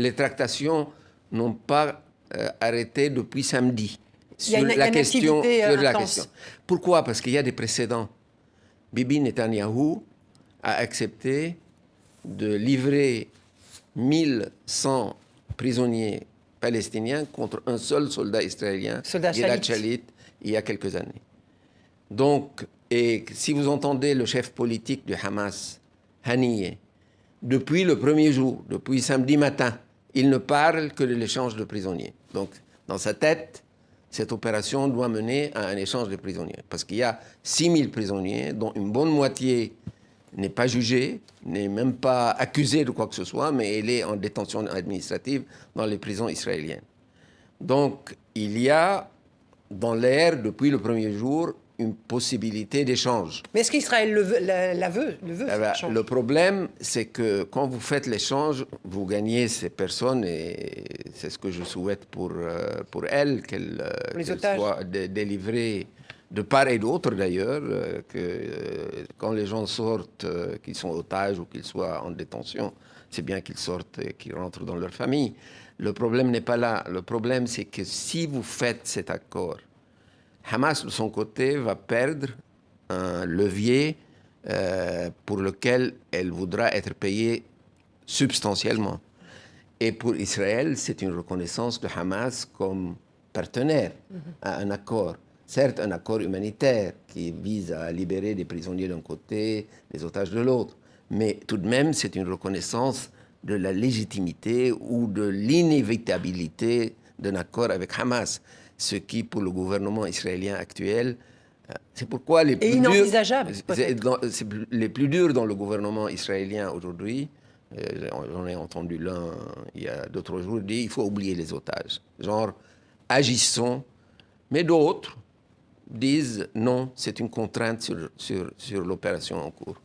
Les tractations n'ont pas arrêté depuis samedi sur la question. Pourquoi? Parce qu'il y a des précédents. Bibi Netanyahou a accepté de livrer 1100 prisonniers palestiniens contre un seul soldat israélien, Gilad Shalit, il y a quelques années. Donc, et si vous entendez le chef politique du Hamas, Haniyeh, depuis le premier jour, depuis samedi matin, il ne parle que de l'échange de prisonniers. Donc, dans sa tête, cette opération doit mener à un échange de prisonniers. Parce qu'il y a 6000 prisonniers, dont une bonne moitié n'est pas jugée, n'est même pas accusée de quoi que ce soit, mais elle est en détention administrative dans les prisons israéliennes. Donc, il y a dans l'air, depuis le premier jour, une possibilité d'échange. Mais est-ce qu'Israël le veut Le problème, c'est que quand vous faites l'échange, vous gagnez ces personnes, et c'est ce que je souhaite pour elles, qu'elles soient délivrées de part et d'autre d'ailleurs, que quand les gens sortent, qu'ils sont otages ou qu'ils soient en détention, c'est bien qu'ils sortent et qu'ils rentrent dans leur famille. Le problème n'est pas là. Le problème, c'est que si vous faites cet accord, Hamas, de son côté, va perdre un levier pour lequel elle voudra être payée substantiellement. Et pour Israël, c'est une reconnaissance de Hamas comme partenaire à un accord. Certes, un accord humanitaire qui vise à libérer des prisonniers d'un côté, des otages de l'autre. Mais tout de même, c'est une reconnaissance de la légitimité ou de l'inévitabilité d'un accord avec Hamas. Ce qui, pour le gouvernement israélien actuel, c'est pourquoi les plus inenvisageable. Les plus durs dans le gouvernement israélien aujourd'hui, j'en ai entendu l'un il y a 2-3 jours, dit il faut oublier les otages. Genre, agissons. Mais d'autres disent non, c'est une contrainte sur l'opération en cours.